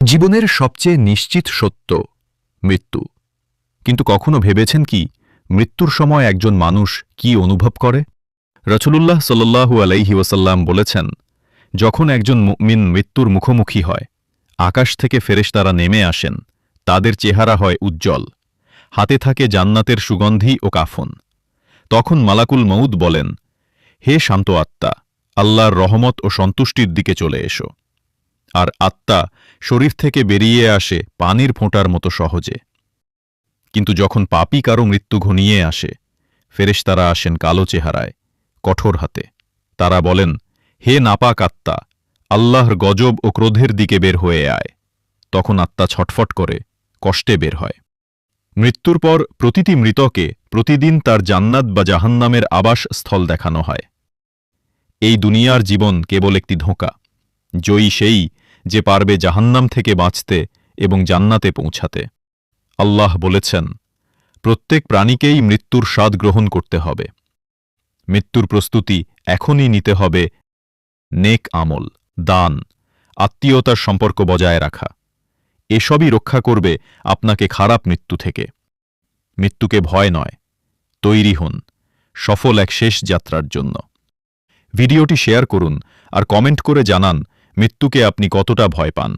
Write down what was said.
জীবনের সবচেয়ে নিশ্চিত সত্য মৃত্যু। কিন্তু কখনো ভেবেছেন কি মৃত্যুর সময় একজন মানুষ কি অনুভব করে? রাসূলুল্লাহ সাল্লাল্লাহু আলাইহি ওয়াসাল্লাম বলেছেন, যখন একজন মুমিন মৃত্যুর মুখোমুখি হয়, আকাশ থেকে ফেরেশতারা নেমে আসেন, তাদের চেহারা হয় উজ্জ্বল, হাতে থাকে জান্নাতের সুগন্ধি ও কাফন। তখন মালাকুল মউত বলেন, হে শান্ত আত্মা, আল্লাহর রহমত ও সন্তুষ্টির দিকে চলে এসো। আর আত্মা শরীর থেকে বেরিয়ে আসে পানির ফোঁটার মতো সহজে। কিন্তু যখন পাপী কারো মৃত্যু ঘনিয়ে আসে, ফেরেশতারা আসেন কালো চেহারায়, কঠোর হাতে। তারা বলেন, হে নাপাক আত্মা, আল্লাহর গজব ও ক্রোধের দিকে বের হয়ে আয়। তখন আত্মা ছটফট করে, কষ্টে বের হয়। মৃত্যুর পর প্রতিটি মৃতকে প্রতিদিন তার জান্নাত বা জাহান্নামের আবাসস্থল দেখানো হয়। এই দুনিয়ার জীবন কেবল একটি ধোঁকা। জয়ী সেই যে পারবে জাহান্নাম থেকে বাঁচতে এবং জান্নাতে পৌঁছাতে। আল্লাহ বলেছেন, প্রত্যেক প্রাণীকেই মৃত্যুর স্বাদ গ্রহণ করতে হবে। মৃত্যুর প্রস্তুতি এখনই নিতে হবে। নেক আমল, দান, আত্মীয়তার সম্পর্ক বজায় রাখা, এসবই রক্ষা করবে আপনাকে খারাপ মৃত্যু থেকে। মৃত্যুকে ভয় নয়, তৈরি হন সফল এক শেষ যাত্রার জন্য। ভিডিওটি শেয়ার করুন আর কমেন্ট করে জানান মৃত্যুকে আপনি কতটা ভয় পান।